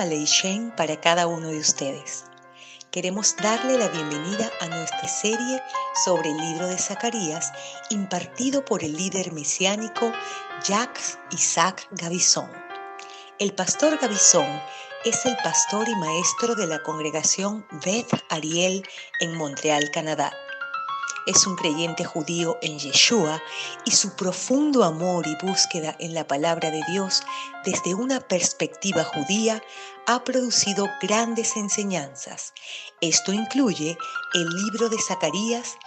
Haley Shane para cada uno de ustedes. Queremos darle la bienvenida a nuestra serie sobre el libro de Zacarías, impartido por el líder mesiánico Jacques Isaac Gavison. El pastor Gavison es el pastor y maestro de la congregación Beth Ariel en Montreal, Canadá. Es un creyente judío en Yeshua y su profundo amor y búsqueda en la palabra de Dios desde una perspectiva judía ha producido grandes enseñanzas. Esto incluye el libro de Zacarías,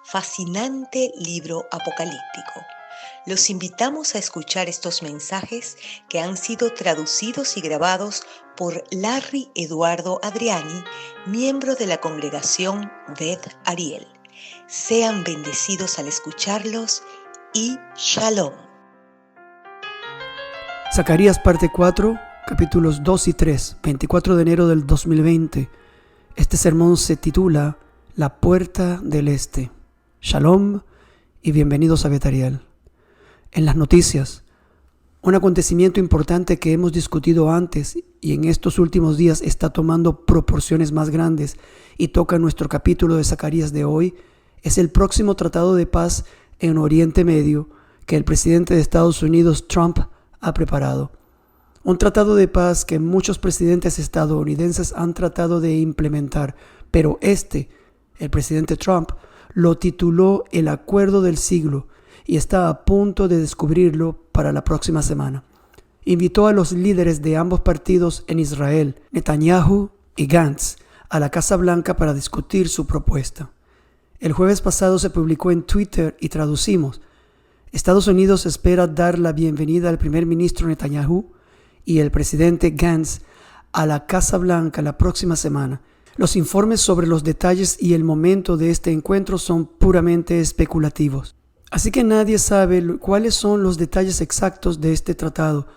fascinante libro apocalíptico. Los invitamos a escuchar estos mensajes que han sido traducidos y grabados por Larry Eduardo Adriani, miembro de la congregación Beth Ariel. Sean bendecidos al escucharlos y Shalom. Zacarías parte 4, capítulos 2 y 3, 24 de enero del 2020. Este sermón se titula La Puerta del Este. Shalom y bienvenidos a Beth Ariel. En las noticias, un acontecimiento importante que hemos discutido antes y en estos últimos días está tomando proporciones más grandes y toca nuestro capítulo de Zacarías de hoy, es el próximo tratado de paz en Oriente Medio que el presidente de Estados Unidos, Trump, ha preparado. Un tratado de paz que muchos presidentes estadounidenses han tratado de implementar, pero el presidente Trump, lo tituló el Acuerdo del Siglo y está a punto de descubrirlo para la próxima semana. Invitó a los líderes de ambos partidos en Israel, Netanyahu y Gantz, a la Casa Blanca para discutir su propuesta. El jueves pasado se publicó en Twitter y traducimos: Estados Unidos espera dar la bienvenida al primer ministro Netanyahu y el presidente Gantz a la Casa Blanca la próxima semana. Los informes sobre los detalles y el momento de este encuentro son puramente especulativos. Así que nadie sabe cuáles son los detalles exactos de este tratado,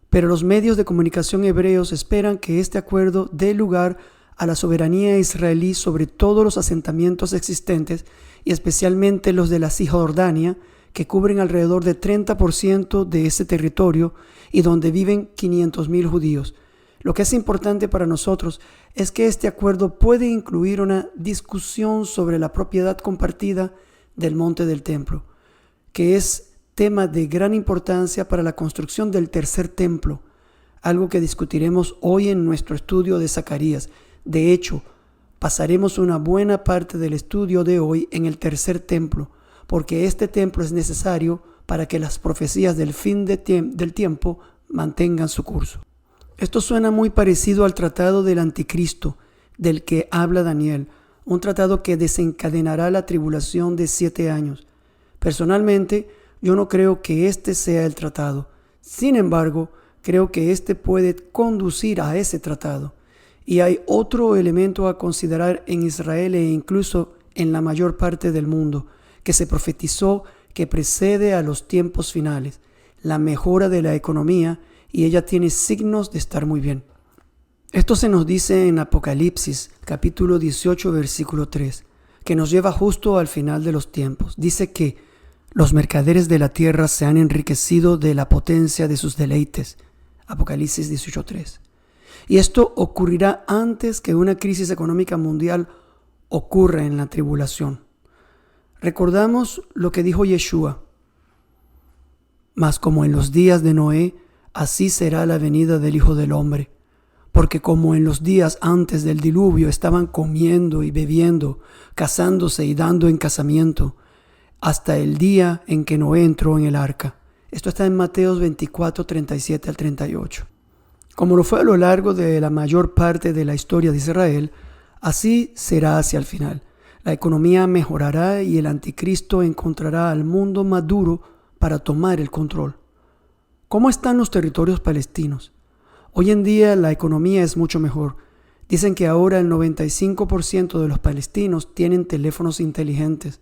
pero los medios de comunicación hebreos esperan que este acuerdo dé lugar a la soberanía israelí sobre todos los asentamientos existentes y especialmente los de la Cisjordania, que cubren alrededor de 30% de ese territorio y donde viven 500,000 judíos. Lo que es importante para nosotros es que este acuerdo puede incluir una discusión sobre la propiedad compartida del monte del templo, que es tema de gran importancia para la construcción del tercer templo, algo que discutiremos hoy en nuestro estudio de Zacarías. De hecho, pasaremos una buena parte del estudio de hoy en el tercer templo, porque este templo es necesario para que las profecías del fin del tiempo mantengan su curso. Esto suena muy parecido al tratado del Anticristo, del que habla Daniel, un tratado que desencadenará la tribulación de 7 años. Personalmente, yo no creo que este sea el tratado. Sin embargo, creo que este puede conducir a ese tratado. Y hay otro elemento a considerar en Israel e incluso en la mayor parte del mundo, que se profetizó que precede a los tiempos finales, la mejora de la economía, y ella tiene signos de estar muy bien. Esto se nos dice en Apocalipsis, capítulo 18, versículo 3, que nos lleva justo al final de los tiempos. Dice que los mercaderes de la tierra se han enriquecido de la potencia de sus deleites. Apocalipsis 18:3. Y esto ocurrirá antes que una crisis económica mundial ocurra en la tribulación. Recordamos lo que dijo Yeshua: mas como en los días de Noé, así será la venida del Hijo del Hombre. Porque como en los días antes del diluvio estaban comiendo y bebiendo, casándose y dando en casamiento, hasta el día en que Noé entró en el arca. Esto está en Mateos 24, 37 al 38. Como lo fue a lo largo de la mayor parte de la historia de Israel, así será hacia el final. La economía mejorará y el anticristo encontrará al mundo maduro para tomar el control. ¿Cómo están los territorios palestinos? Hoy en día la economía es mucho mejor. Dicen que ahora el 95% de los palestinos tienen teléfonos inteligentes,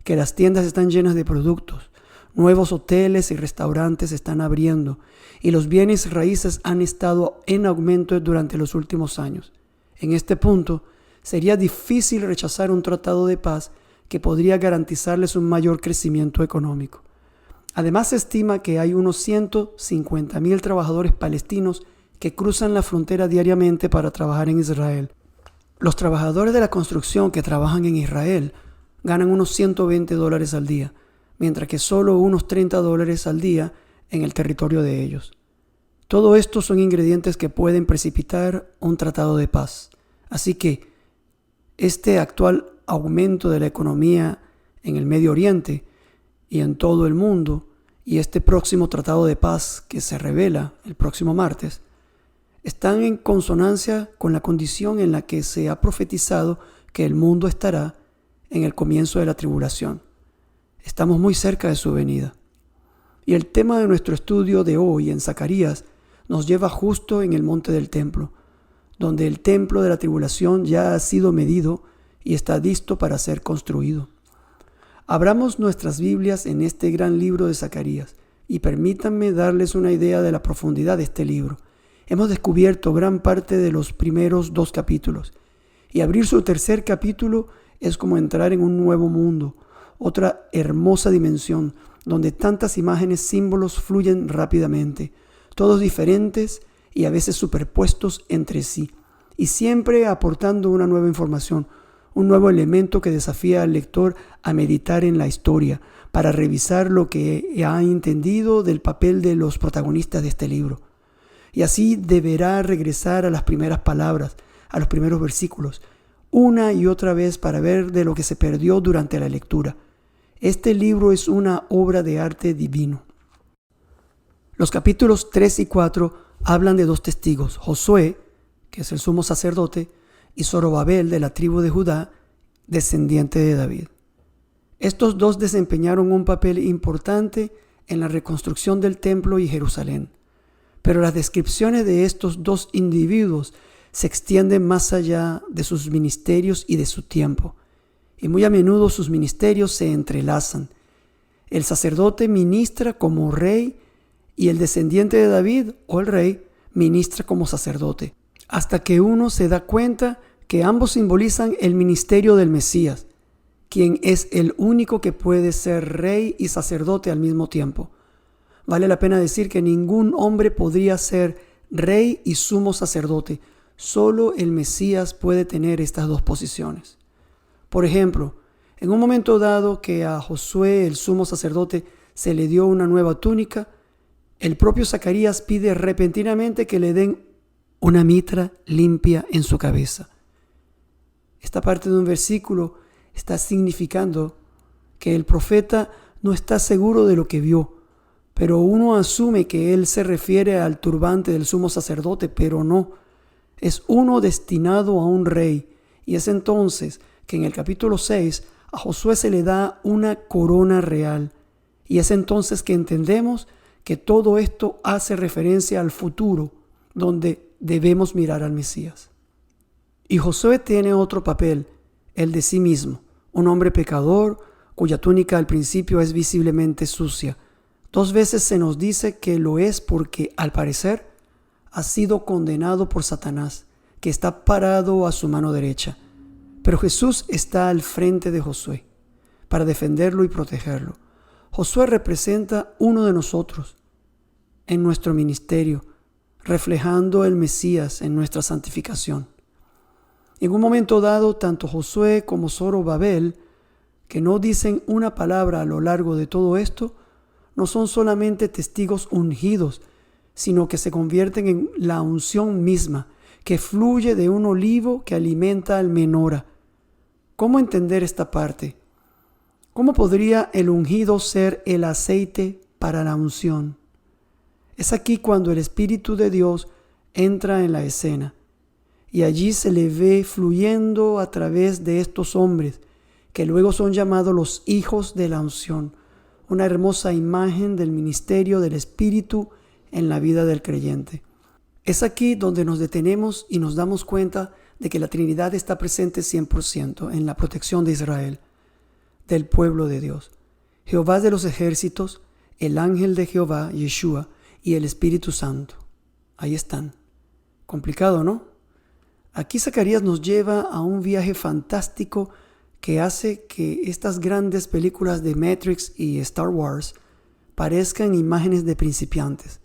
que las tiendas están llenas de productos, nuevos hoteles y restaurantes están abriendo y los bienes raíces han estado en aumento durante los últimos años. En este punto, sería difícil rechazar un tratado de paz que podría garantizarles un mayor crecimiento económico. Además, se estima que hay unos 150,000 trabajadores palestinos que cruzan la frontera diariamente para trabajar en Israel. Los trabajadores de la construcción que trabajan en Israel ganan unos $120 al día, mientras que solo unos $30 al día en el territorio de ellos. Todo esto son ingredientes que pueden precipitar un tratado de paz. Así que este actual aumento de la economía en el Medio Oriente y en todo el mundo, y este próximo tratado de paz que se revela el próximo martes, están en consonancia con la condición en la que se ha profetizado que el mundo estará en el comienzo de la tribulación. Estamos muy cerca de su venida. Y el tema de nuestro estudio de hoy en Zacarías nos lleva justo en el monte del templo, donde el templo de la tribulación ya ha sido medido y está listo para ser construido. Abramos nuestras Biblias en este gran libro de Zacarías y permítanme darles una idea de la profundidad de este libro. Hemos descubierto gran parte de los primeros 2 capítulos y abrir su tercer capítulo es como entrar en un nuevo mundo, otra hermosa dimensión donde tantas imágenes, símbolos fluyen rápidamente, todos diferentes y a veces superpuestos entre sí, y siempre aportando una nueva información, un nuevo elemento que desafía al lector a meditar en la historia, para revisar lo que ha entendido del papel de los protagonistas de este libro. Y así deberá regresar a las primeras palabras, a los primeros versículos, una y otra vez para ver de lo que se perdió durante la lectura. Este libro es una obra de arte divino. Los capítulos 3 y 4 hablan de 2 testigos, Josué, que es el sumo sacerdote, y Zorobabel de la tribu de Judá, descendiente de David. Estos 2 desempeñaron un papel importante en la reconstrucción del templo y Jerusalén. Pero las descripciones de estos 2 individuos se extienden más allá de sus ministerios y de su tiempo. Y muy a menudo sus ministerios se entrelazan. El sacerdote ministra como rey y el descendiente de David, o el rey, ministra como sacerdote, hasta que uno se da cuenta que ambos simbolizan el ministerio del Mesías, quien es el único que puede ser rey y sacerdote al mismo tiempo. Vale la pena decir que ningún hombre podría ser rey y sumo sacerdote. Solo el Mesías puede tener estas 2 posiciones. Por ejemplo, en un momento dado que a Josué, el sumo sacerdote, se le dio una nueva túnica, el propio Zacarías pide repentinamente que le den una mitra limpia en su cabeza. Esta parte de un versículo está significando que el profeta no está seguro de lo que vio, pero uno asume que él se refiere al turbante del sumo sacerdote, pero no. Es uno destinado a un rey, y es entonces que en el capítulo 6 a Josué se le da una corona real, y es entonces que entendemos que todo esto hace referencia al futuro, donde debemos mirar al Mesías. Y Josué tiene otro papel, el de sí mismo, un hombre pecador cuya túnica al principio es visiblemente sucia. 2 veces se nos dice que lo es porque, al parecer, ha sido condenado por Satanás, que está parado a su mano derecha. Pero Jesús está al frente de Josué para defenderlo y protegerlo. Josué representa uno de nosotros en nuestro ministerio, reflejando el Mesías en nuestra santificación. En un momento dado, tanto Josué como Zorobabel, que no dicen una palabra a lo largo de todo esto, no son solamente testigos ungidos, sino que se convierten en la unción misma, que fluye de un olivo que alimenta al menora. ¿Cómo entender esta parte? ¿Cómo podría el ungido ser el aceite para la unción? Es aquí cuando el Espíritu de Dios entra en la escena, y allí se le ve fluyendo a través de estos hombres, que luego son llamados los hijos de la unción, una hermosa imagen del ministerio del Espíritu en la vida del creyente. Es aquí donde nos detenemos y nos damos cuenta de que la Trinidad está presente 100% en la protección de Israel, del pueblo de Dios. Jehová de los ejércitos, el ángel de Jehová, Yeshua, y el Espíritu Santo. Ahí están. Complicado, ¿no? Aquí Zacarías nos lleva a un viaje fantástico que hace que estas grandes películas de Matrix y Star Wars parezcan imágenes de principiantes.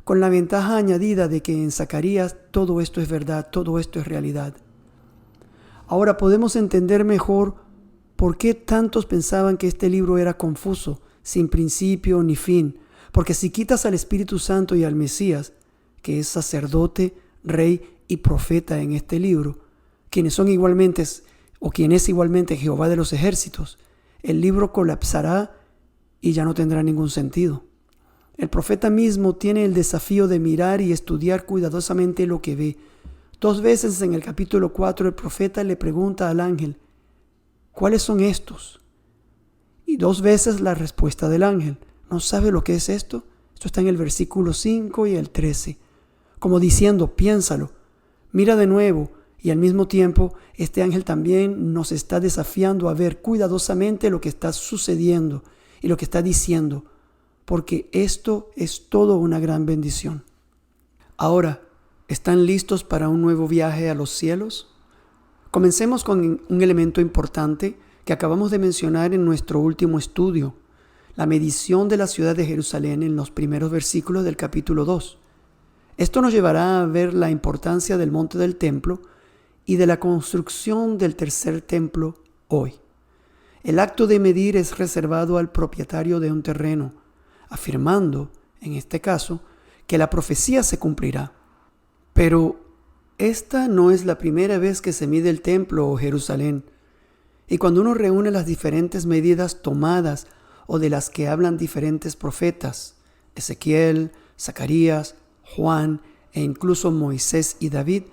con la ventaja añadida de que en Zacarías todo esto es verdad, todo esto es realidad. Ahora podemos entender mejor por qué tantos pensaban que este libro era confuso, sin principio ni fin, porque si quitas al Espíritu Santo y al Mesías, que es sacerdote, rey y profeta en este libro, quien es igualmente Jehová de los ejércitos, el libro colapsará y ya no tendrá ningún sentido. El profeta mismo tiene el desafío de mirar y estudiar cuidadosamente lo que ve. 2 veces en el capítulo 4 el profeta le pregunta al ángel, ¿cuáles son estos? Y 2 veces la respuesta del ángel, ¿no sabe lo que es esto? Esto está en el versículo 5 y el 13, como diciendo, piénsalo, mira de nuevo. Y al mismo tiempo, este ángel también nos está desafiando a ver cuidadosamente lo que está sucediendo y lo que está diciendo, porque esto es todo una gran bendición. Ahora, ¿están listos para un nuevo viaje a los cielos? Comencemos con un elemento importante que acabamos de mencionar en nuestro último estudio, la medición de la ciudad de Jerusalén en los primeros versículos del capítulo 2. Esto nos llevará a ver la importancia del monte del templo y de la construcción del tercer templo hoy. El acto de medir es reservado al propietario de un terreno, afirmando, en este caso, que la profecía se cumplirá. Pero esta no es la primera vez que se mide el templo o Jerusalén. Y cuando uno reúne las diferentes medidas tomadas o de las que hablan diferentes profetas, Ezequiel, Zacarías, Juan e incluso Moisés y David,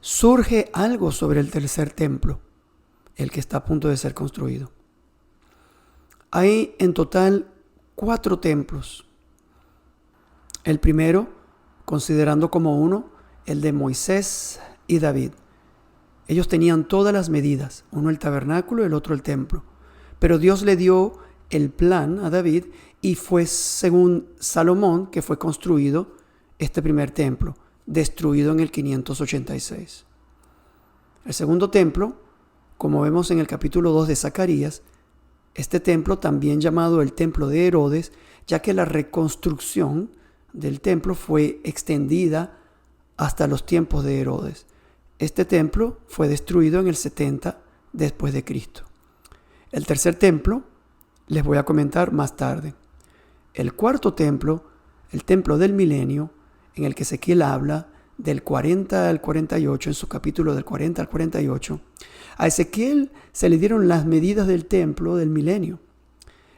surge algo sobre el tercer templo, el que está a punto de ser construido. Hay en total 4 templos. El primero, considerando como uno, el de Moisés y David. Ellos tenían todas las medidas, uno el tabernáculo, el otro el templo. Pero Dios le dio el plan a David y fue según Salomón que fue construido este primer templo, destruido en el 586. El segundo templo, como vemos en el capítulo 2 de Zacarías, este templo también llamado el templo de Herodes, ya que la reconstrucción del templo fue extendida hasta los tiempos de Herodes. Este templo fue destruido en el 70 después de Cristo. El tercer templo les voy a comentar más tarde. El cuarto templo, el templo del milenio, en el que Ezequiel habla del 40 al 48, en su capítulo del 40 al 48, a Ezequiel se le dieron las medidas del templo del milenio.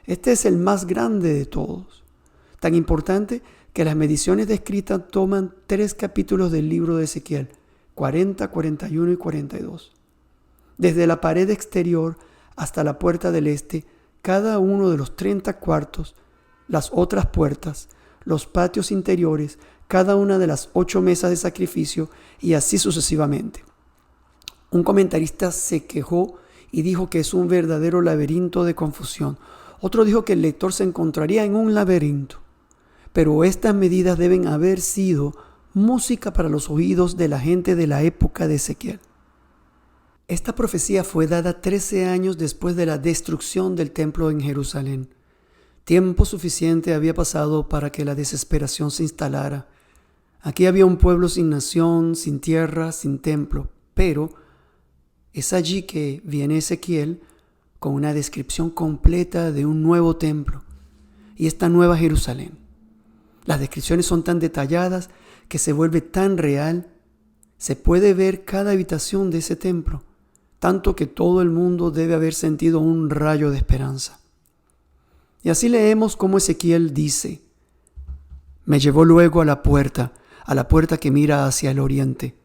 Este es el más grande de todos, tan importante que las mediciones descritas toman 3 capítulos del libro de Ezequiel, 40, 41 y 42. Desde la pared exterior hasta la puerta del este, cada uno de los 30 cuartos, las otras puertas, los patios interiores, cada una de las 8 mesas de sacrificio y así sucesivamente. Un comentarista se quejó y dijo que es un verdadero laberinto de confusión. Otro dijo que el lector se encontraría en un laberinto. Pero estas medidas deben haber sido música para los oídos de la gente de la época de Ezequiel. Esta profecía fue dada 13 años después de la destrucción del templo en Jerusalén. Tiempo suficiente había pasado para que la desesperación se instalara. Aquí había un pueblo sin nación, sin tierra, sin templo, pero es allí que viene Ezequiel con una descripción completa de un nuevo templo y esta nueva Jerusalén. Las descripciones son tan detalladas que se vuelve tan real. Se puede ver cada habitación de ese templo, tanto que todo el mundo debe haber sentido un rayo de esperanza. Y así leemos cómo Ezequiel dice: me llevó luego a la puerta que mira hacia el oriente.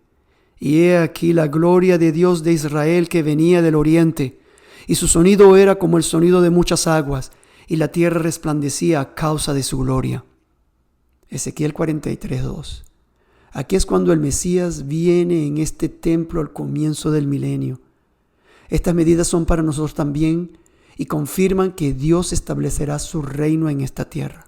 Y he aquí la gloria de Dios de Israel que venía del oriente, y su sonido era como el sonido de muchas aguas, y la tierra resplandecía a causa de su gloria. Ezequiel 43:2. Aquí es cuando el Mesías viene en este templo al comienzo del milenio. Estas medidas son para nosotros también y confirman que Dios establecerá su reino en esta tierra.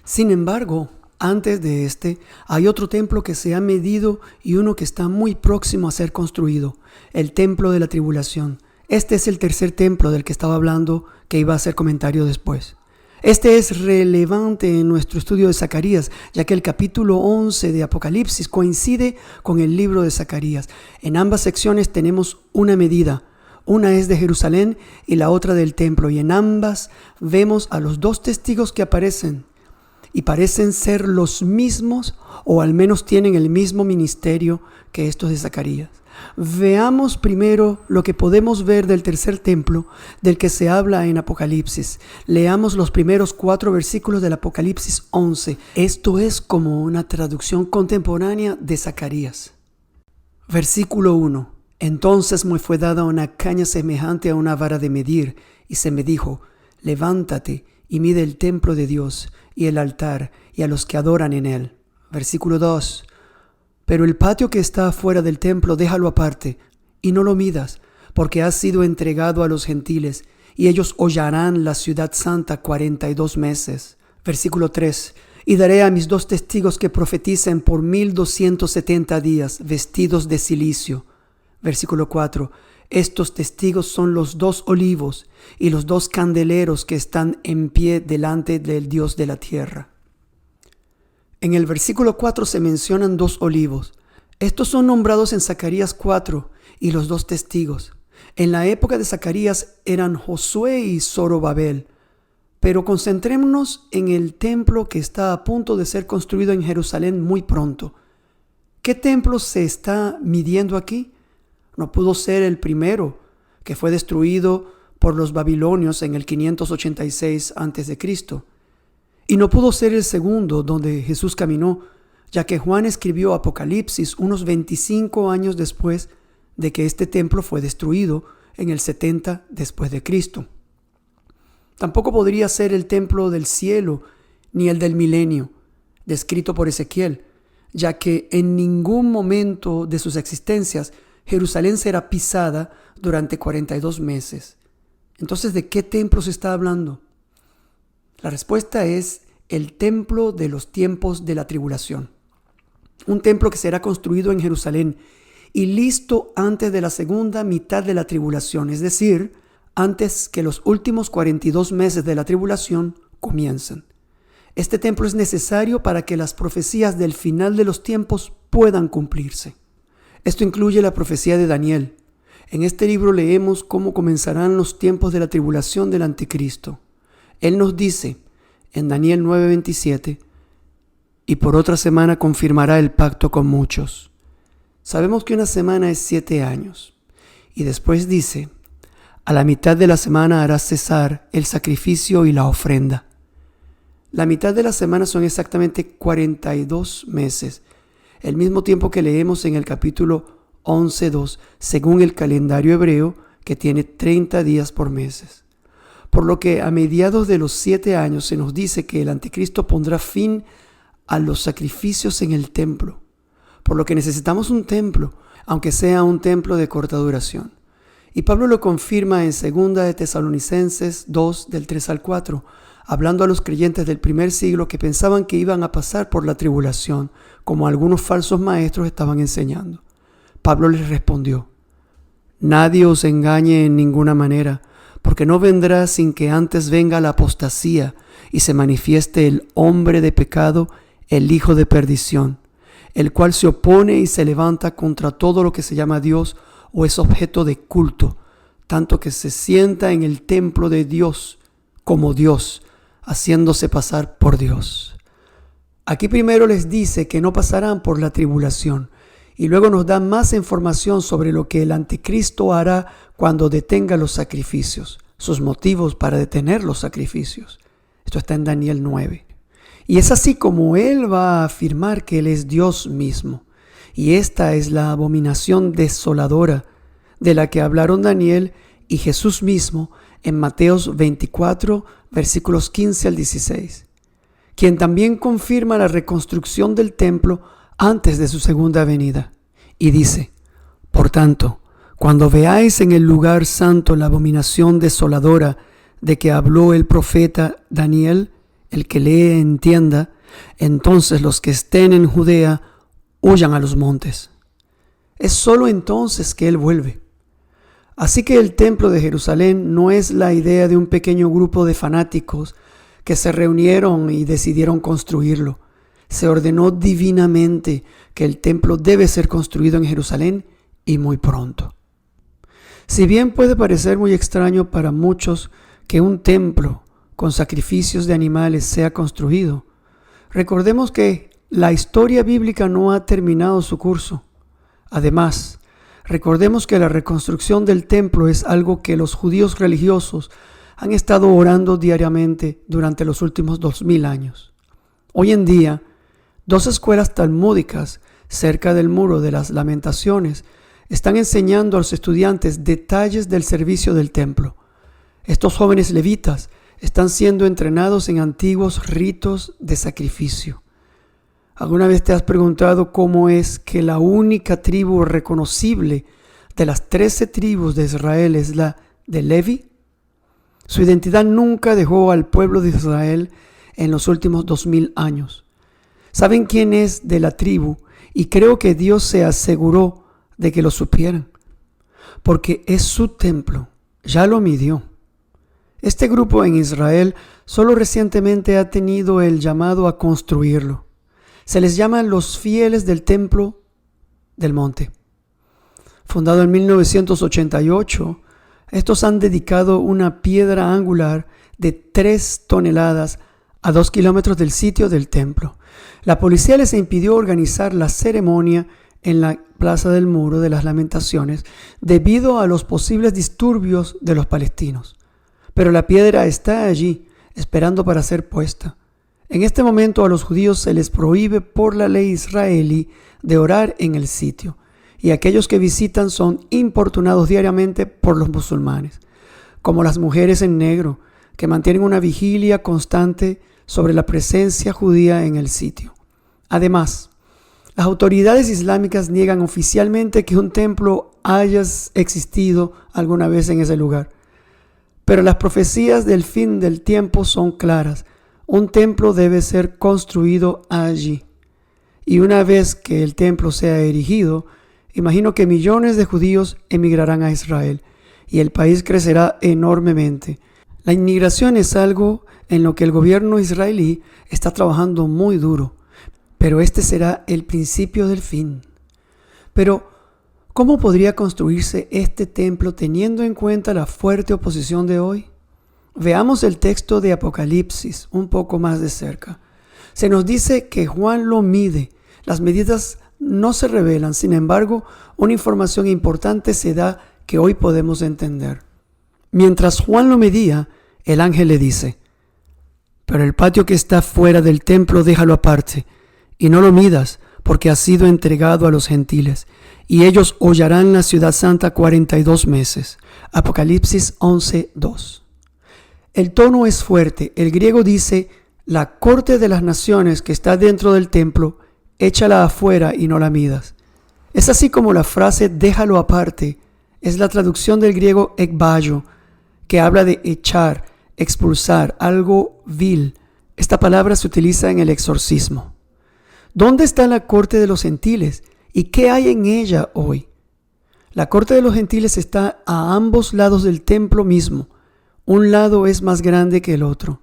Sin embargo, antes de este, hay otro templo que se ha medido y uno que está muy próximo a ser construido, el templo de la tribulación. Este es el tercer templo del que estaba hablando, que iba a hacer comentario después. Este es relevante en nuestro estudio de Zacarías, ya que el capítulo 11 de Apocalipsis coincide con el libro de Zacarías. En ambas secciones tenemos una medida. Una es de Jerusalén y la otra del templo, y en ambas vemos a los dos testigos que aparecen y parecen ser los mismos, o al menos tienen el mismo ministerio que estos de Zacarías. Veamos primero lo que podemos ver del tercer templo del que se habla en Apocalipsis. Leamos los primeros 4 versículos del Apocalipsis 11. Esto es como una traducción contemporánea de Zacarías. Versículo 1. Entonces me fue dada una caña semejante a una vara de medir, y se me dijo: levántate y mide el templo de Dios y el altar y a los que adoran en él. Versículo 2. Pero el patio que está afuera del templo déjalo aparte, y no lo midas, porque ha sido entregado a los gentiles, y ellos hollarán la ciudad santa 42 meses. Versículo 3. Y daré a mis 2 testigos que profeticen por 1270 días, vestidos de cilicio. Versículo 4. Estos testigos son los 2 olivos y los 2 candeleros que están en pie delante del Dios de la tierra. En el versículo 4 se mencionan 2 olivos. Estos son nombrados en Zacarías 4 y los 2 testigos. En la época de Zacarías eran Josué y Zorobabel. Pero concentrémonos en el templo que está a punto de ser construido en Jerusalén muy pronto. ¿Qué templo se está midiendo aquí? No pudo ser el primero, que fue destruido por los babilonios en el 586 a.C., y no pudo ser el segundo donde Jesús caminó, ya que Juan escribió Apocalipsis unos 25 años después de que este templo fue destruido en el 70 después de Cristo. Tampoco podría ser el templo del cielo ni el del milenio, descrito por Ezequiel, ya que en ningún momento de sus existencias Jerusalén será pisada durante 42 meses. Entonces, ¿de qué templo se está hablando? La respuesta es el templo de los tiempos de la tribulación. Un templo que será construido en Jerusalén y listo antes de la segunda mitad de la tribulación, es decir, antes que los últimos 42 meses de la tribulación comiencen. Este templo es necesario para que las profecías del final de los tiempos puedan cumplirse. Esto incluye la profecía de Daniel. En este libro leemos cómo comenzarán los tiempos de la tribulación del anticristo. Él nos dice en Daniel 9:27, y por otra semana confirmará el pacto con muchos. Sabemos que una semana es 7 años. Y después dice, a la mitad de la semana hará cesar el sacrificio y la ofrenda. La mitad de la semana son exactamente 42 meses, el mismo tiempo que leemos en el capítulo 11:2, según el calendario hebreo, que tiene 30 días por meses. Por lo que a mediados de los 7 años se nos dice que el anticristo pondrá fin a los sacrificios en el templo. Por lo que necesitamos un templo, aunque sea un templo de corta duración. Y Pablo lo confirma en 2 de Tesalonicenses 2, del 3 al 4, hablando a los creyentes del primer siglo que pensaban que iban a pasar por la tribulación, como algunos falsos maestros estaban enseñando. Pablo les respondió: nadie os engañe en ninguna manera, porque no vendrá sin que antes venga la apostasía y se manifieste el hombre de pecado, el hijo de perdición, el cual se opone y se levanta contra todo lo que se llama Dios o es objeto de culto, tanto que se sienta en el templo de Dios como Dios, haciéndose pasar por Dios. Aquí primero les dice que no pasarán por la tribulación, y luego nos da más información sobre lo que el anticristo hará cuando detenga los sacrificios, sus motivos para detener los sacrificios. Esto está en Daniel 9. Y es así como él va a afirmar que él es Dios mismo. Y esta es la abominación desoladora de la que hablaron Daniel y Jesús mismo en Mateos 24, versículos 15 al 16, quien también confirma la reconstrucción del templo antes de su segunda venida. Y dice: por tanto, cuando veáis en el lugar santo la abominación desoladora de que habló el profeta Daniel, el que lee entienda, entonces los que estén en Judea huyan a los montes. Es solo entonces que él vuelve. Así que el templo de Jerusalén no es la idea de un pequeño grupo de fanáticos que se reunieron y decidieron construirlo. Se ordenó divinamente que el templo debe ser construido en Jerusalén y muy pronto. Si bien puede parecer muy extraño para muchos que un templo con sacrificios de animales sea construido, recordemos que la historia bíblica no ha terminado su curso. Además, recordemos que la reconstrucción del templo es algo que los judíos religiosos han estado orando diariamente durante los últimos 2000 años. Hoy en día, 2 escuelas talmúdicas cerca del Muro de las Lamentaciones están enseñando a los estudiantes detalles del servicio del templo. Estos jóvenes levitas están siendo entrenados en antiguos ritos de sacrificio. ¿Alguna vez te has preguntado cómo es que la única tribu reconocible de las 13 tribus de Israel es la de Levi? Su identidad nunca dejó al pueblo de Israel en los últimos 2000 años. ¿Saben quién es de la tribu? Y creo que Dios se aseguró de que lo supieran, porque es su templo, ya lo midió. Este grupo en Israel solo recientemente ha tenido el llamado a construirlo. Se les llama los fieles del templo del monte. Fundado en 1988, estos han dedicado una piedra angular de 3 toneladas a 2 kilómetros del sitio del templo. La policía les impidió organizar la ceremonia en la Plaza del Muro de las Lamentaciones debido a los posibles disturbios de los palestinos. Pero la piedra está allí, esperando para ser puesta. En este momento a los judíos se les prohíbe por la ley israelí de orar en el sitio, y aquellos que visitan son importunados diariamente por los musulmanes, como las mujeres en negro, que mantienen una vigilia constante sobre la presencia judía en el sitio. Además, las autoridades islámicas niegan oficialmente que un templo haya existido alguna vez en ese lugar. Pero las profecías del fin del tiempo son claras. Un templo debe ser construido allí. Y una vez que el templo sea erigido, imagino que millones de judíos emigrarán a Israel y el país crecerá enormemente. La inmigración es algo en lo que el gobierno israelí está trabajando muy duro, pero este será el principio del fin. Pero, ¿cómo podría construirse este templo teniendo en cuenta la fuerte oposición de hoy? Veamos el texto de Apocalipsis un poco más de cerca. Se nos dice que Juan lo mide. Las medidas no se revelan, sin embargo, una información importante se da que hoy podemos entender. Mientras Juan lo medía, el ángel le dice: pero el patio que está fuera del templo déjalo aparte, y no lo midas, porque ha sido entregado a los gentiles, y ellos hollarán la ciudad santa 42 meses. Apocalipsis 11:2. El tono es fuerte. El griego dice: la corte de las naciones que está dentro del templo, échala afuera y no la midas. Es así como la frase déjalo aparte es la traducción del griego ekbayo, que habla de echar, expulsar, algo vil. Esta palabra se utiliza en el exorcismo. ¿Dónde está la corte de los gentiles y qué hay en ella hoy? La corte de los gentiles está a ambos lados del templo mismo. Un lado es más grande que el otro.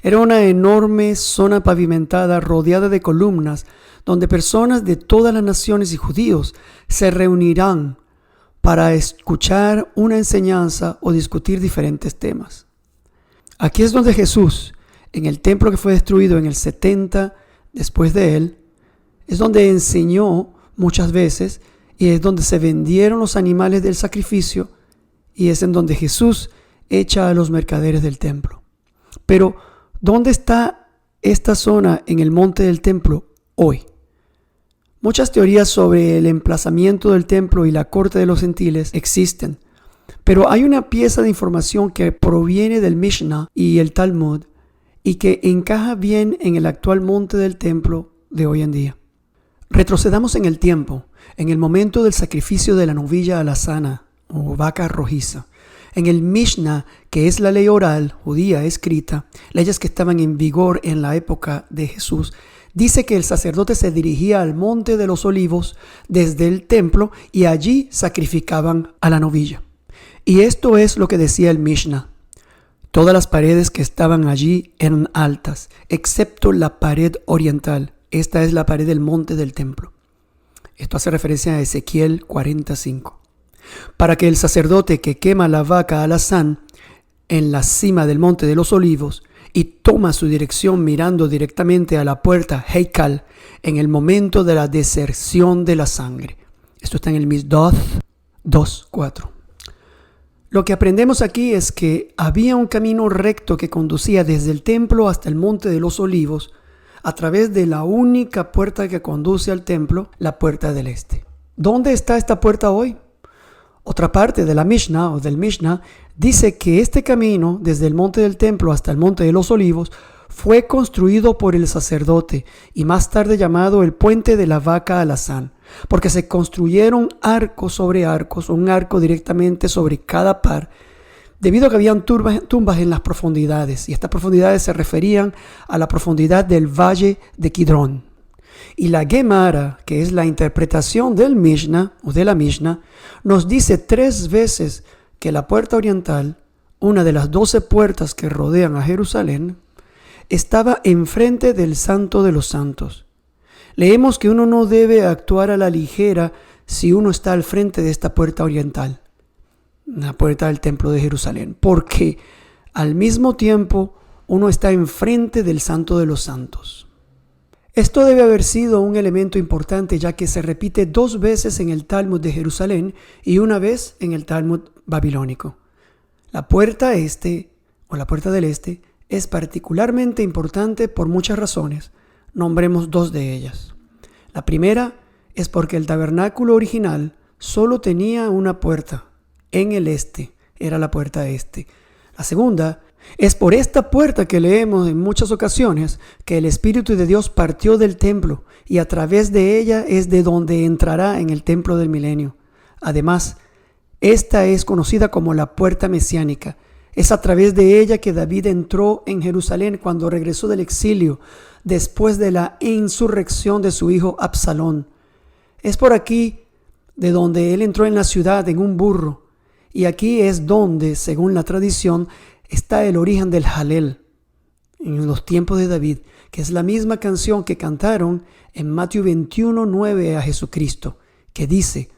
Era una enorme zona pavimentada rodeada de columnas donde personas de todas las naciones y judíos se reunirán para escuchar una enseñanza o discutir diferentes temas. Aquí es donde Jesús, en el templo que fue destruido en el 70 después de él, es donde enseñó muchas veces y es donde se vendieron los animales del sacrificio y es en donde Jesús echa a los mercaderes del templo. Pero, ¿dónde está esta zona en el monte del templo hoy? Muchas teorías sobre el emplazamiento del templo y la corte de los gentiles existen, pero hay una pieza de información que proviene del Mishnah y el Talmud y que encaja bien en el actual monte del templo de hoy en día. Retrocedamos en el tiempo, en el momento del sacrificio de la novilla alazana o vaca rojiza. En el Mishnah, que es la ley oral judía escrita, leyes que estaban en vigor en la época de Jesús, dice que el sacerdote se dirigía al monte de los olivos desde el templo y allí sacrificaban a la novilla. Y esto es lo que decía el Mishnah: Todas las paredes que estaban allí eran altas, excepto la pared oriental. Esta es la pared del monte del templo. Esto hace referencia a Ezequiel 45. Para que el sacerdote que quema la vaca alazán en la cima del monte de los olivos y toma su dirección mirando directamente a la puerta Heikal en el momento de la deserción de la sangre. Esto está en el Misdoth 2:4. Lo que aprendemos aquí es que había un camino recto que conducía desde el templo hasta el monte de los olivos a través de la única puerta que conduce al templo, la puerta del este. ¿Dónde está esta puerta hoy? Otra parte de la Mishnah o del Mishnah dice que este camino desde el monte del templo hasta el monte de los olivos fue construido por el sacerdote y más tarde llamado el puente de la vaca alazán, porque se construyeron arcos sobre arcos, un arco directamente sobre cada par, debido a que habían tumbas en las profundidades, y estas profundidades se referían a la profundidad del valle de Kidrón. Y la Gemara, que es la interpretación del Mishnah o de la Mishnah, nos dice 3 veces que la puerta oriental, una de las 12 puertas que rodean a Jerusalén, estaba enfrente del Santo de los Santos. Leemos que uno no debe actuar a la ligera si uno está al frente de esta puerta oriental, la puerta del Templo de Jerusalén, porque al mismo tiempo uno está enfrente del Santo de los Santos. Esto debe haber sido un elemento importante, ya que se repite 2 veces en el Talmud de Jerusalén y una vez en el Talmud babilónico. La puerta este, o la puerta del este, es particularmente importante por muchas razones. Nombremos 2 de ellas. La primera es porque el tabernáculo original solo tenía una puerta, en el este, era la puerta este. La segunda es por esta puerta que leemos en muchas ocasiones que el Espíritu de Dios partió del templo y a través de ella es de donde entrará en el templo del milenio. Además, esta es conocida como la puerta mesiánica. Es a través de ella que David entró en Jerusalén cuando regresó del exilio después de la insurrección de su hijo Absalón. Es por aquí de donde él entró en la ciudad en un burro, y aquí es donde, según la tradición, está el origen del Halel en los tiempos de David, que es la misma canción que cantaron en Mateo 21:9 a Jesucristo, que dice: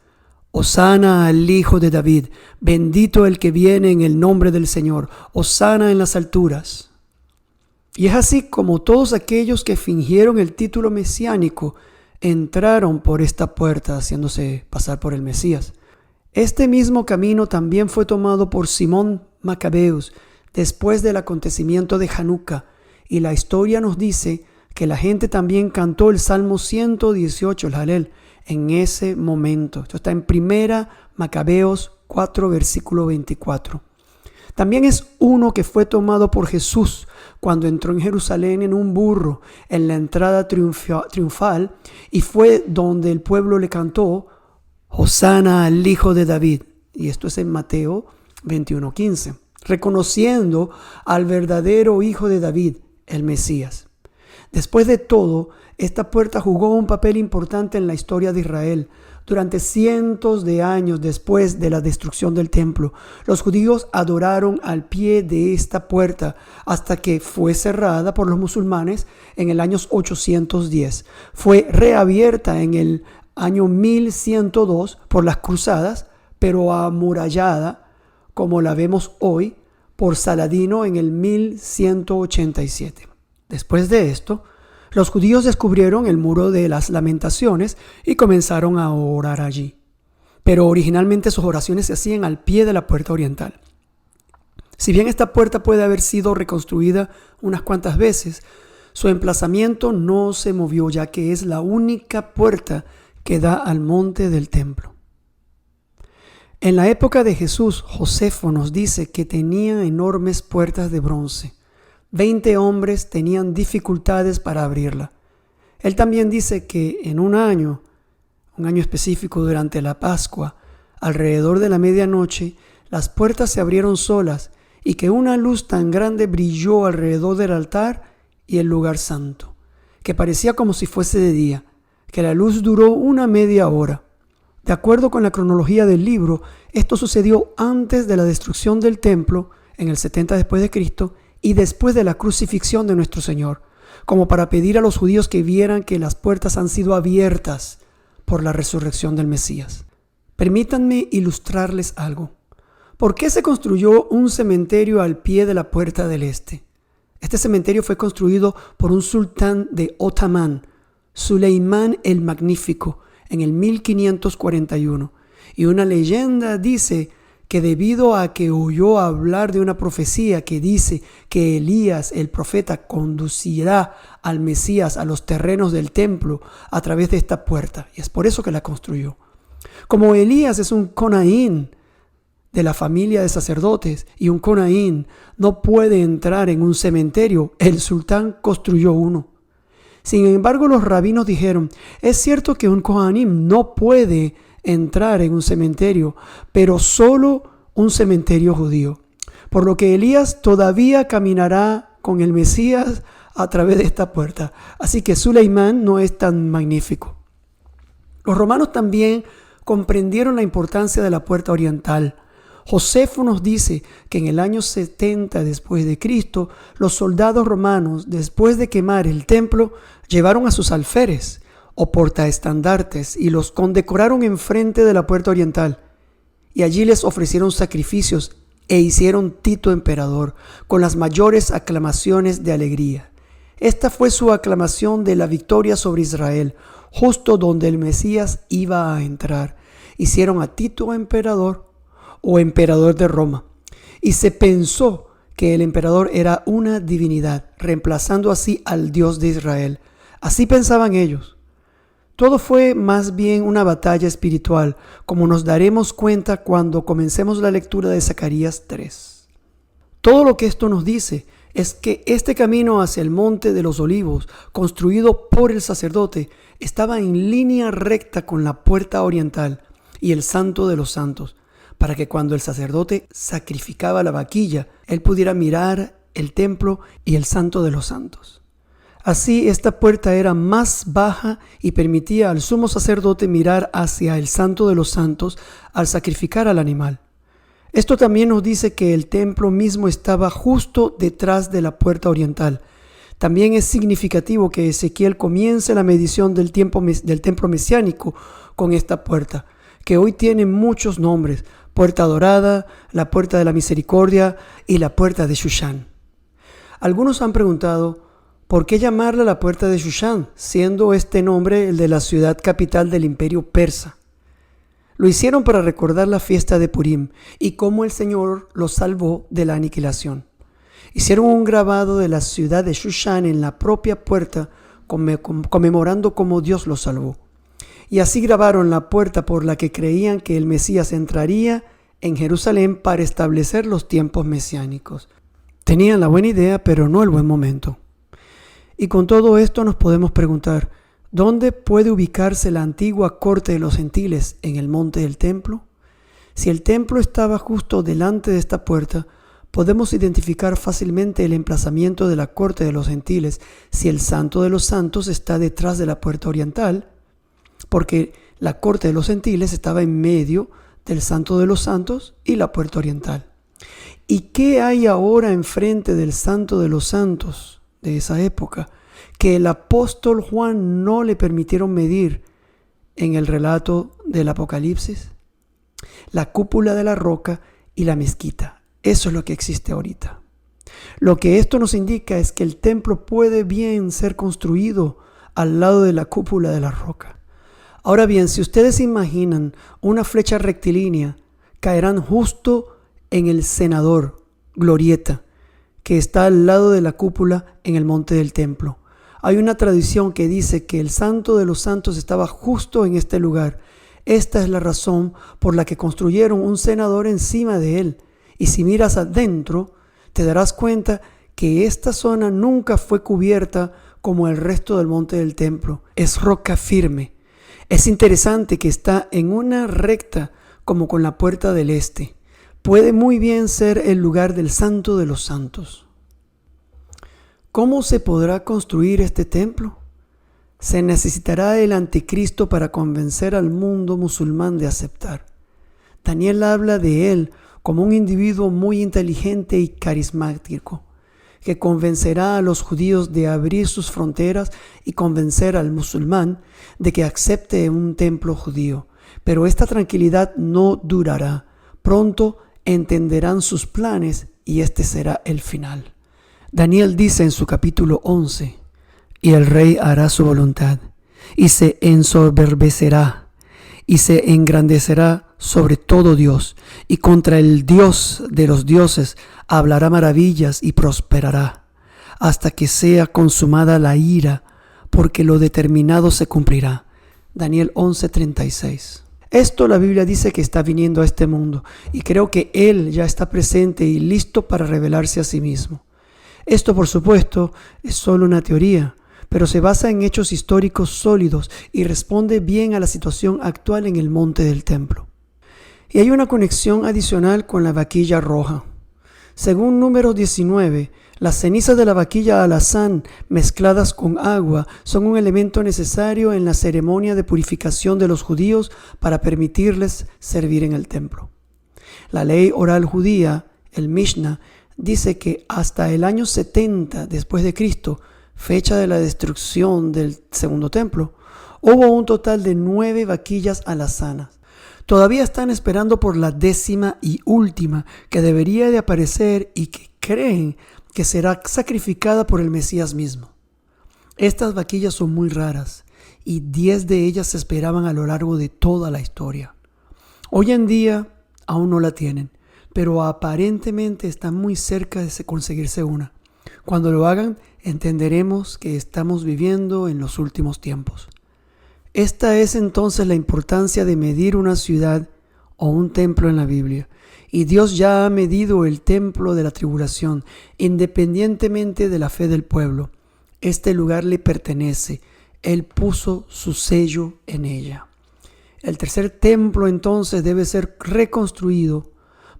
Hosana al Hijo de David, bendito el que viene en el nombre del Señor, Hosana en las alturas. Y es así como todos aquellos que fingieron el título mesiánico entraron por esta puerta haciéndose pasar por el Mesías. Este mismo camino también fue tomado por Simón Macabeus después del acontecimiento de Hanukkah, y la historia nos dice que la gente también cantó el Salmo 118, el Halel, en ese momento. Esto está en 1 Macabeos 4, versículo 24. También es uno que fue tomado por Jesús cuando entró en Jerusalén en un burro en la entrada triunfal, y fue donde el pueblo le cantó Hosana al Hijo de David. Y esto es en Mateo 21:15, reconociendo al verdadero Hijo de David, el Mesías. Después de todo, esta puerta jugó un papel importante en la historia de Israel. Durante cientos de años después de la destrucción del templo, los judíos adoraron al pie de esta puerta hasta que fue cerrada por los musulmanes en el año 810. Fue reabierta en el año 1102 por las cruzadas, pero amurallada, como la vemos hoy, por Saladino en el 1187. Después de esto, los judíos descubrieron el muro de las lamentaciones y comenzaron a orar allí. Pero originalmente sus oraciones se hacían al pie de la puerta oriental. Si bien esta puerta puede haber sido reconstruida unas cuantas veces, su emplazamiento no se movió, ya que es la única puerta que da al monte del templo. En la época de Jesús, Josefo nos dice que tenía enormes puertas de bronce. 20 hombres tenían dificultades para abrirla. Él también dice que en un año específico durante la Pascua, alrededor de la medianoche, las puertas se abrieron solas y que una luz tan grande brilló alrededor del altar y el lugar santo, que parecía como si fuese de día, que la luz duró una media hora. De acuerdo con la cronología del libro, esto sucedió antes de la destrucción del templo en el 70 después de Cristo y después de la crucifixión de nuestro Señor, como para pedir a los judíos que vieran que las puertas han sido abiertas por la resurrección del Mesías. Permítanme ilustrarles algo. ¿Por qué se construyó un cementerio al pie de la puerta del este? Este cementerio fue construido por un sultán de Otomán, Suleimán el Magnífico, en el 1541. Y una leyenda dice que debido a que oyó hablar de una profecía que dice que Elías, el profeta, conducirá al Mesías a los terrenos del templo a través de esta puerta. Y es por eso que la construyó. Como Elías es un conaín de la familia de sacerdotes y un conaín no puede entrar en un cementerio, el sultán construyó uno. Sin embargo, los rabinos dijeron, es cierto que un conaín no puede entrar en un cementerio, pero solo un cementerio judío. Por lo que Elías todavía caminará con el Mesías a través de esta puerta. Así que Suleimán no es tan magnífico. Los romanos también comprendieron la importancia de la puerta oriental. Josefo nos dice que en el año 70 después de Cristo, los soldados romanos, después de quemar el templo, llevaron a sus alferes o portaestandartes y los condecoraron enfrente de la puerta oriental. Y allí les ofrecieron sacrificios e hicieron Tito emperador con las mayores aclamaciones de alegría. Esta fue su aclamación de la victoria sobre Israel, justo donde el Mesías iba a entrar. Hicieron a Tito emperador o emperador de Roma. Y se pensó que el emperador era una divinidad, reemplazando así al Dios de Israel. Así pensaban ellos. Todo fue más bien una batalla espiritual, como nos daremos cuenta cuando comencemos la lectura de Zacarías 3. Todo lo que esto nos dice es que este camino hacia el Monte de los Olivos, construido por el sacerdote, estaba en línea recta con la puerta oriental y el Santo de los Santos, para que cuando el sacerdote sacrificaba la vaquilla, él pudiera mirar el templo y el Santo de los Santos. Así, esta puerta era más baja y permitía al sumo sacerdote mirar hacia el Santo de los Santos al sacrificar al animal. Esto también nos dice que el templo mismo estaba justo detrás de la puerta oriental. También es significativo que Ezequiel comience la medición del templo mesiánico con esta puerta, que hoy tiene muchos nombres: Puerta Dorada, la Puerta de la Misericordia y la Puerta de Shushán. Algunos han preguntado, ¿por qué llamarla la Puerta de Shushán, siendo este nombre el de la ciudad capital del imperio persa? Lo hicieron para recordar la fiesta de Purim y cómo el Señor los salvó de la aniquilación. Hicieron un grabado de la ciudad de Shushán en la propia puerta, conmemorando cómo Dios los salvó. Y así grabaron la puerta por la que creían que el Mesías entraría en Jerusalén para establecer los tiempos mesiánicos. Tenían la buena idea, pero no el buen momento. Y con todo esto nos podemos preguntar, ¿dónde puede ubicarse la antigua corte de los gentiles en el monte del templo? Si el templo estaba justo delante de esta puerta, podemos identificar fácilmente el emplazamiento de la corte de los gentiles si el Santo de los Santos está detrás de la puerta oriental, porque la corte de los gentiles estaba en medio del Santo de los Santos y la puerta oriental. ¿Y qué hay ahora enfrente del Santo de los Santos de esa época que el apóstol Juan no le permitieron medir en el relato del Apocalipsis? La cúpula de la roca y la mezquita. Eso es lo que existe ahorita. Lo que esto nos indica es que el templo puede bien ser construido al lado de la cúpula de la roca. Ahora bien, si ustedes imaginan una flecha rectilínea, caerán justo en el cenador, glorieta, que está al lado de la cúpula en el monte del templo. Hay una tradición que dice que el Santo de los Santos estaba justo en este lugar. Esta es la razón por la que construyeron un cenador encima de él. Y si miras adentro, te darás cuenta que esta zona nunca fue cubierta como el resto del monte del templo. Es roca firme. Es interesante que está en una recta como con la puerta del este. Puede muy bien ser el lugar del Santo de los Santos. ¿Cómo se podrá construir este templo? Se necesitará el anticristo para convencer al mundo musulmán de aceptar. Daniel habla de él como un individuo muy inteligente y carismático, que convencerá a los judíos de abrir sus fronteras y convencer al musulmán de que acepte un templo judío. Pero esta tranquilidad no durará. Pronto entenderán sus planes y este será el final. Daniel dice en su capítulo 11, y el rey hará su voluntad, y se ensoberbecerá, y se engrandecerá sobre todo Dios, y contra el Dios de los dioses hablará maravillas y prosperará, hasta que sea consumada la ira, porque lo determinado se cumplirá. Daniel 11:36. Esto la Biblia dice que está viniendo a este mundo, y creo que Él ya está presente y listo para revelarse a sí mismo. Esto, por supuesto, es solo una teoría, pero se basa en hechos históricos sólidos y responde bien a la situación actual en el monte del templo. Y hay una conexión adicional con la vaquilla roja. Según Números 19, las cenizas de la vaquilla alazán mezcladas con agua son un elemento necesario en la ceremonia de purificación de los judíos para permitirles servir en el templo. La ley oral judía, el Mishnah, dice que hasta el año 70 después de Cristo, fecha de la destrucción del segundo templo, hubo un total de 9 vaquillas alazanas. Todavía están esperando por la 10ª y última, que debería de aparecer y que creen que será sacrificada por el Mesías mismo. Estas vaquillas son muy raras y 10 de ellas se esperaban a lo largo de toda la historia. Hoy en día aún no la tienen, pero aparentemente están muy cerca de conseguirse una. Cuando lo hagan, entenderemos que estamos viviendo en los últimos tiempos. Esta es entonces la importancia de medir una ciudad o un templo en la Biblia. Y Dios ya ha medido el templo de la tribulación, independientemente de la fe del pueblo. Este lugar le pertenece. Él puso su sello en ella. El tercer templo entonces debe ser reconstruido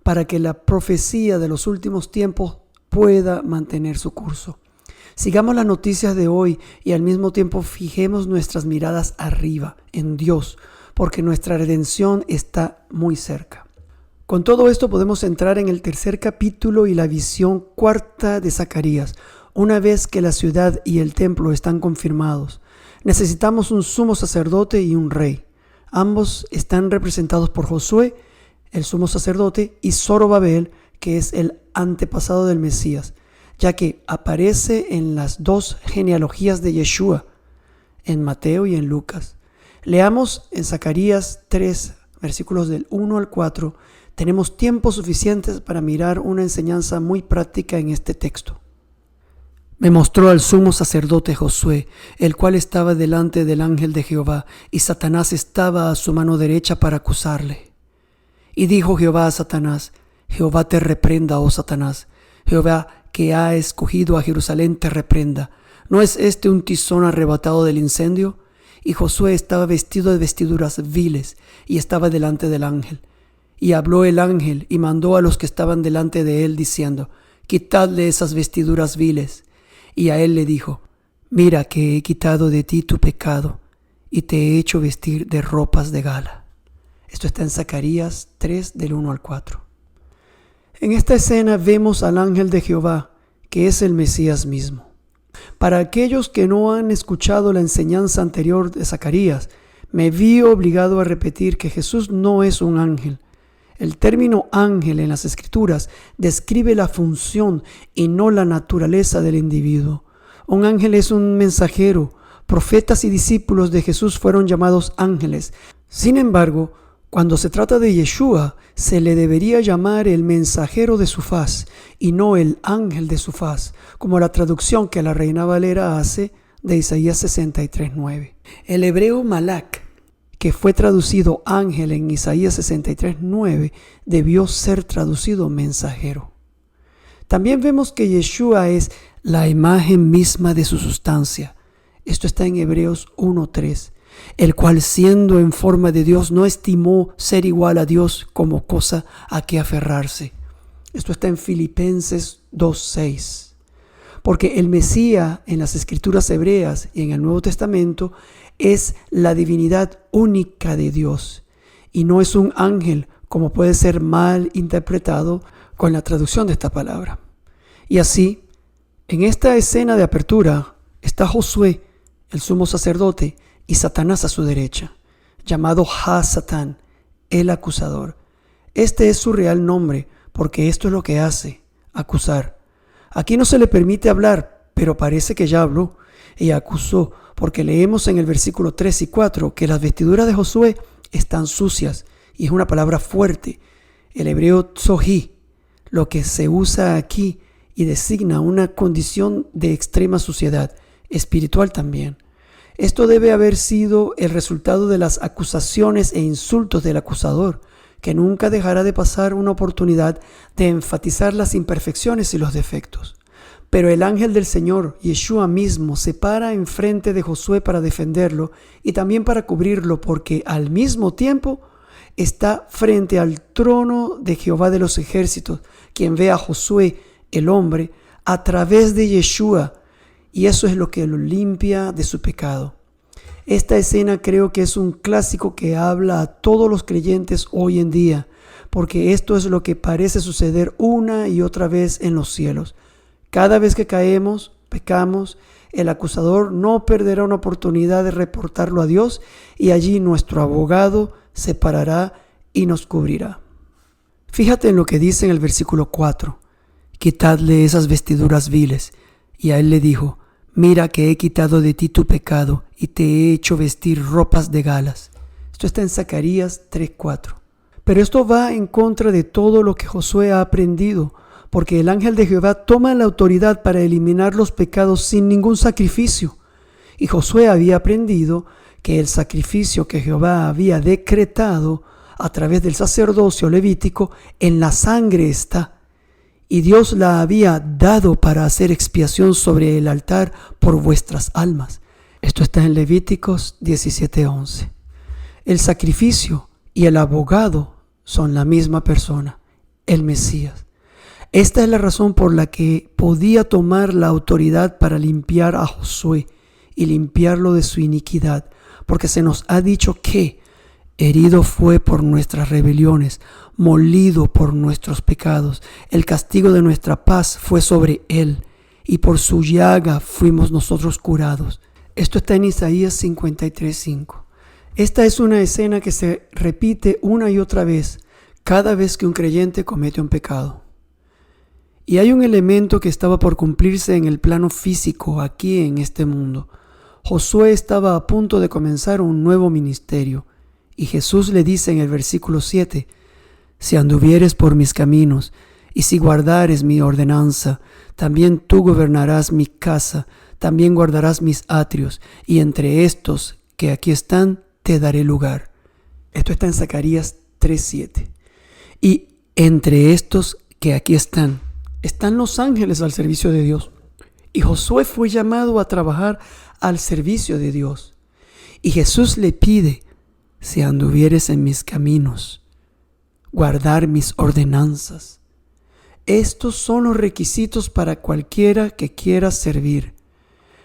para que la profecía de los últimos tiempos pueda mantener su curso. Sigamos las noticias de hoy y al mismo tiempo fijemos nuestras miradas arriba, en Dios, porque nuestra redención está muy cerca. Con todo esto podemos entrar en el tercer capítulo y la visión cuarta de Zacarías. Una vez que la ciudad y el templo están confirmados, necesitamos un sumo sacerdote y un rey. Ambos están representados por Josué, el sumo sacerdote, y Zorobabel, que es el antepasado del Mesías, ya que aparece en las 2 genealogías de Yeshua, en Mateo y en Lucas. Leamos en Zacarías 3, versículos del 1 al 4. Tenemos tiempo suficiente para mirar una enseñanza muy práctica en este texto. Me mostró al sumo sacerdote Josué, el cual estaba delante del ángel de Jehová, y Satanás estaba a su mano derecha para acusarle. Y dijo Jehová a Satanás: Jehová te reprenda, oh Satanás. Jehová, que ha escogido a Jerusalén, te reprenda. ¿No es este un tizón arrebatado del incendio? Y Josué estaba vestido de vestiduras viles, y estaba delante del ángel. Y habló el ángel, y mandó a los que estaban delante de él, diciendo: Quitadle esas vestiduras viles. Y a él le dijo: Mira que he quitado de ti tu pecado, y te he hecho vestir de ropas de gala. Esto está en Zacarías 3, del 1 al 4. En esta escena vemos al ángel de Jehová, que es el Mesías mismo. Para aquellos que no han escuchado la enseñanza anterior de Zacarías, me vi obligado a repetir que Jesús no es un ángel. El término ángel en las Escrituras describe la función y no la naturaleza del individuo. Un ángel es un mensajero. Profetas y discípulos de Jesús fueron llamados ángeles. Sin embargo, cuando se trata de Yeshua, se le debería llamar el mensajero de su faz y no el ángel de su faz, como la traducción que la Reina Valera hace de Isaías 63:9. El hebreo malak, que fue traducido ángel en Isaías 63:9, debió ser traducido mensajero. También vemos que Yeshua es la imagen misma de su sustancia. Esto está en Hebreos 1:3. El cual, siendo en forma de Dios, no estimó ser igual a Dios como cosa a que aferrarse. Esto está en Filipenses 2:6. Porque el Mesías en las Escrituras hebreas y en el Nuevo Testamento es la divinidad única de Dios y no es un ángel como puede ser mal interpretado con la traducción de esta palabra. Y así, en esta escena de apertura está Josué, el sumo sacerdote, y Satanás a su derecha, llamado Ha-Satán, el acusador. Este es su real nombre, porque esto es lo que hace, acusar. Aquí no se le permite hablar, pero parece que ya habló. Ella acusó, porque leemos en el versículo 3 y 4 que las vestiduras de Josué están sucias, y es una palabra fuerte. El hebreo tzohi, lo que se usa aquí y designa una condición de extrema suciedad, espiritual también. Esto debe haber sido el resultado de las acusaciones e insultos del acusador, que nunca dejará de pasar una oportunidad de enfatizar las imperfecciones y los defectos. Pero el ángel del Señor, Yeshua mismo, se para enfrente de Josué para defenderlo y también para cubrirlo, porque al mismo tiempo está frente al trono de Jehová de los ejércitos, quien ve a Josué, el hombre, a través de Yeshua, y eso es lo que lo limpia de su pecado. Esta escena creo que es un clásico que habla a todos los creyentes hoy en día, porque esto es lo que parece suceder una y otra vez en los cielos. Cada vez que caemos, pecamos, el acusador no perderá una oportunidad de reportarlo a Dios, y allí nuestro abogado se parará y nos cubrirá. Fíjate en lo que dice en el versículo 4. Quitadle esas vestiduras viles. Y a él le dijo: mira que he quitado de ti tu pecado y te he hecho vestir ropas de galas. Esto está en Zacarías 3:4. Pero esto va en contra de todo lo que Josué ha aprendido, porque el ángel de Jehová toma la autoridad para eliminar los pecados sin ningún sacrificio. Y Josué había aprendido que el sacrificio que Jehová había decretado a través del sacerdocio levítico en la sangre está, y Dios la había dado para hacer expiación sobre el altar por vuestras almas. Esto está en Levíticos 17:11. El sacrificio y el abogado son la misma persona, el Mesías. Esta es la razón por la que podía tomar la autoridad para limpiar a Josué y limpiarlo de su iniquidad, porque se nos ha dicho que herido fue por nuestras rebeliones, molido por nuestros pecados. El castigo de nuestra paz fue sobre él, y por su llaga fuimos nosotros curados. Esto está en Isaías 53:5. Esta es una escena que se repite una y otra vez, cada vez que un creyente comete un pecado. Y hay un elemento que estaba por cumplirse en el plano físico, aquí en este mundo. Josué estaba a punto de comenzar un nuevo ministerio. Y Jesús le dice en el versículo 7, si anduvieres por mis caminos, y si guardares mi ordenanza, también tú gobernarás mi casa, también guardarás mis atrios, y entre estos que aquí están, te daré lugar. Esto está en Zacarías 3:7. Y entre estos que aquí están los ángeles al servicio de Dios. Y Josué fue llamado a trabajar al servicio de Dios. Y Jesús le pide: si anduvieres en mis caminos, guardar mis ordenanzas. Estos son los requisitos para cualquiera que quiera servir.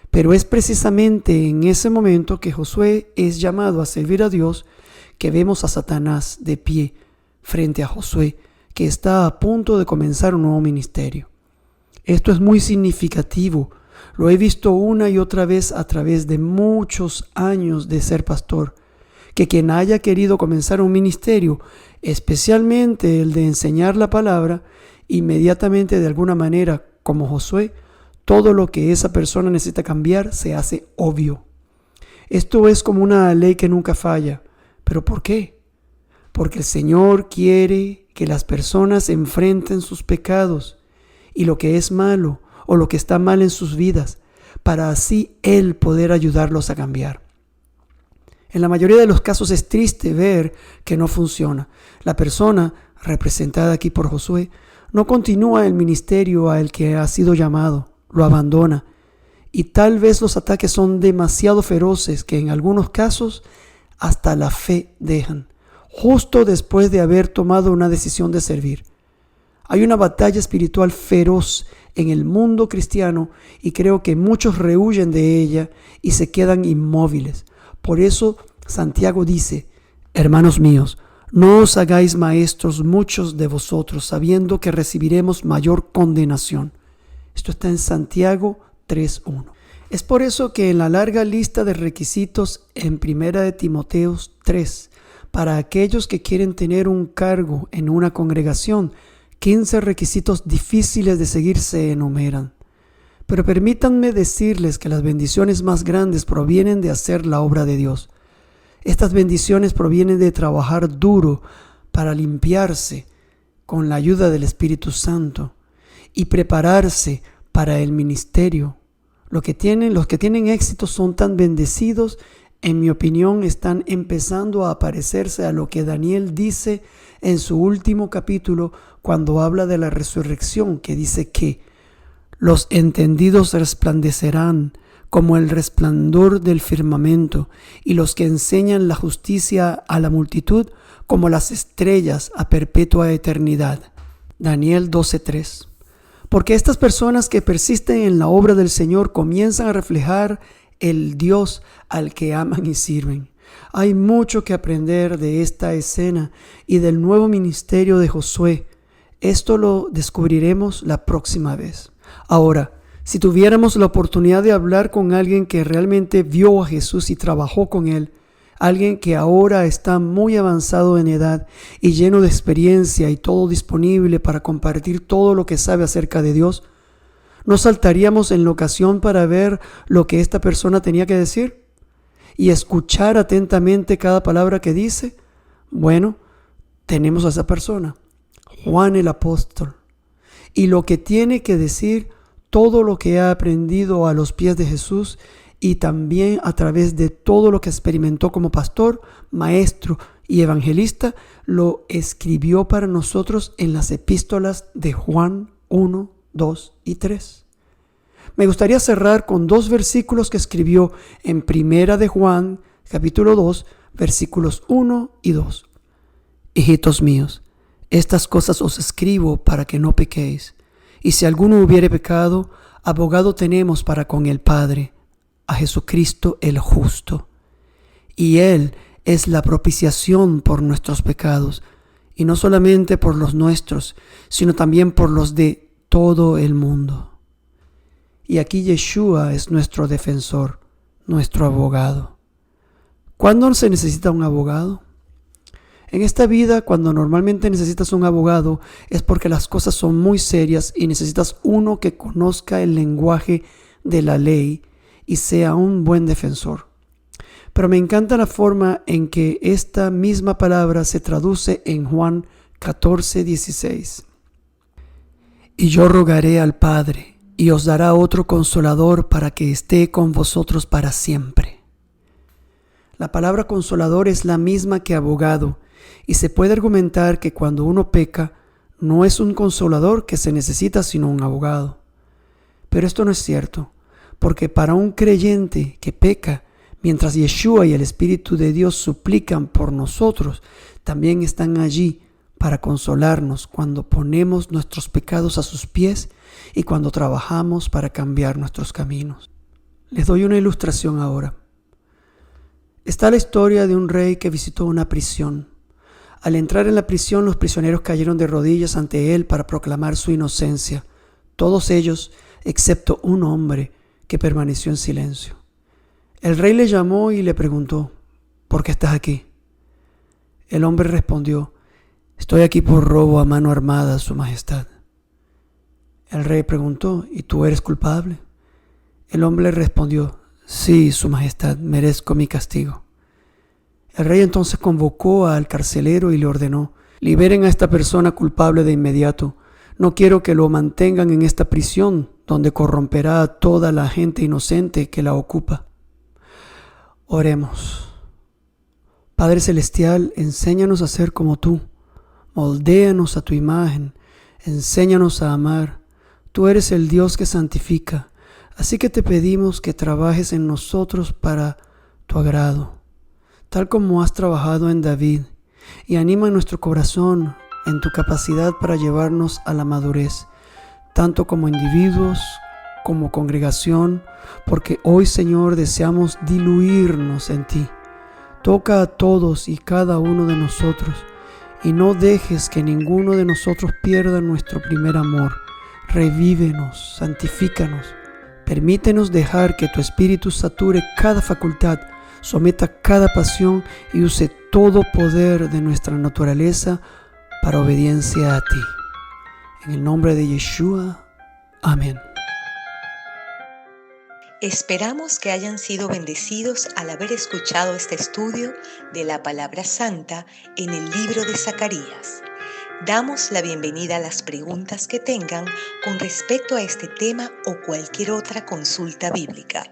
Pero es precisamente en ese momento que Josué es llamado a servir a Dios que vemos a Satanás de pie frente a Josué, que está a punto de comenzar un nuevo ministerio. Esto es muy significativo. Lo he visto una y otra vez a través de muchos años de ser pastor, que quien haya querido comenzar un ministerio, especialmente el de enseñar la palabra, inmediatamente de alguna manera, como Josué, todo lo que esa persona necesita cambiar se hace obvio. Esto es como una ley que nunca falla. ¿Pero por qué? Porque el Señor quiere que las personas enfrenten sus pecados y lo que es malo o lo que está mal en sus vidas, para así Él poder ayudarlos a cambiar. En la mayoría de los casos es triste ver que no funciona. La persona, representada aquí por Josué, no continúa el ministerio al que ha sido llamado, lo abandona. Y tal vez los ataques son demasiado feroces que en algunos casos hasta la fe dejan, justo después de haber tomado una decisión de servir. Hay una batalla espiritual feroz en el mundo cristiano y creo que muchos rehuyen de ella y se quedan inmóviles. Por eso Santiago dice: hermanos míos, No os hagáis maestros muchos de vosotros, sabiendo que recibiremos mayor condenación. Esto está en Santiago 3:1. Es por eso que en la larga lista de requisitos en 1 de Timoteo 3, para aquellos que quieren tener un cargo en una congregación, 15 requisitos difíciles de seguir se enumeran. Pero permítanme decirles que las bendiciones más grandes provienen de hacer la obra de Dios. Estas bendiciones provienen de trabajar duro para limpiarse con la ayuda del Espíritu Santo y prepararse para el ministerio. Los que tienen éxito son tan bendecidos, en mi opinión, están empezando a parecerse a lo que Daniel dice en su último capítulo cuando habla de la resurrección, que dice que los entendidos resplandecerán como el resplandor del firmamento, y los que enseñan la justicia a la multitud como las estrellas a perpetua eternidad. Daniel 12:3. Porque estas personas que persisten en la obra del Señor comienzan a reflejar el Dios al que aman y sirven. Hay mucho que aprender de esta escena y del nuevo ministerio de Josué. Esto lo descubriremos la próxima vez. Ahora, si tuviéramos la oportunidad de hablar con alguien que realmente vio a Jesús y trabajó con él, alguien que ahora está muy avanzado en edad y lleno de experiencia y todo disponible para compartir todo lo que sabe acerca de Dios, ¿no saltaríamos en la ocasión para ver lo que esta persona tenía que decir y escuchar atentamente cada palabra que dice? Bueno, tenemos a esa persona, Juan el apóstol, y lo que tiene que decir, todo lo que ha aprendido a los pies de Jesús y también a través de todo lo que experimentó como pastor, maestro y evangelista, lo escribió para nosotros en las epístolas de Juan 1, 2 y 3. Me gustaría cerrar con 2 versículos que escribió en 1 de Juan, capítulo 2, versículos 1 y 2. Hijitos míos, estas cosas os escribo para que no pequéis. Y si alguno hubiere pecado, abogado tenemos para con el Padre, a Jesucristo el justo. Y Él es la propiciación por nuestros pecados, y no solamente por los nuestros, sino también por los de todo el mundo. Y aquí Yeshua es nuestro defensor, nuestro abogado. ¿Cuándo se necesita un abogado? En esta vida, cuando normalmente necesitas un abogado, es porque las cosas son muy serias y necesitas uno que conozca el lenguaje de la ley y sea un buen defensor. Pero me encanta la forma en que esta misma palabra se traduce en Juan 14:16. Y yo rogaré al Padre, y os dará otro consolador para que esté con vosotros para siempre. La palabra consolador es la misma que abogado, y se puede argumentar que cuando uno peca, no es un consolador que se necesita, sino un abogado. Pero esto no es cierto, porque para un creyente que peca, mientras Yeshua y el Espíritu de Dios suplican por nosotros, también están allí para consolarnos cuando ponemos nuestros pecados a sus pies y cuando trabajamos para cambiar nuestros caminos. Les doy una ilustración ahora. Está la historia de un rey que visitó una prisión. Al entrar en la prisión, los prisioneros cayeron de rodillas ante él para proclamar su inocencia, todos ellos excepto un hombre que permaneció en silencio. El rey le llamó y le preguntó: ¿por qué estás aquí? El hombre respondió: estoy aquí por robo a mano armada, Su Majestad. El rey preguntó: ¿y tú eres culpable? El hombre respondió: sí, Su Majestad, merezco mi castigo. El rey entonces convocó al carcelero y le ordenó: liberen a esta persona culpable de inmediato. No quiero que lo mantengan en esta prisión, donde corromperá a toda la gente inocente que la ocupa. Oremos. Padre Celestial, enséñanos a ser como tú. Moldéanos a tu imagen. Enséñanos a amar. Tú eres el Dios que santifica. Así que te pedimos que trabajes en nosotros para tu agrado, tal como has trabajado en David, y anima nuestro corazón en tu capacidad para llevarnos a la madurez, tanto como individuos como congregación, porque hoy, Señor, deseamos diluirnos en ti. Toca a todos y cada uno de nosotros, y no dejes que ninguno de nosotros pierda nuestro primer amor. Revívenos, santifícanos. Permítenos dejar que tu Espíritu sature cada facultad, someta cada pasión y use todo poder de nuestra naturaleza para obediencia a ti. En el nombre de Yeshua, amén. Esperamos que hayan sido bendecidos al haber escuchado este estudio de la Palabra Santa en el libro de Zacarías. Damos la bienvenida a las preguntas que tengan con respecto a este tema o cualquier otra consulta bíblica.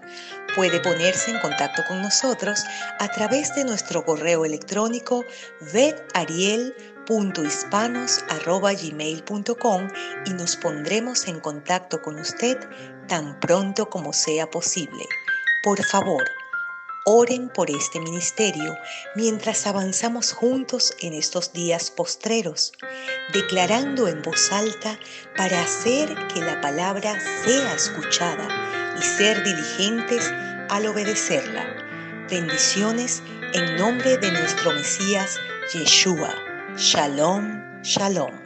Puede ponerse en contacto con nosotros a través de nuestro correo electrónico vedariel.hispanos@gmail.com y nos pondremos en contacto con usted tan pronto como sea posible. Por favor, oren por este ministerio mientras avanzamos juntos en estos días postreros, declarando en voz alta para hacer que la palabra sea escuchada y ser diligentes al obedecerla. Bendiciones en nombre de nuestro Mesías, Yeshua. Shalom, shalom.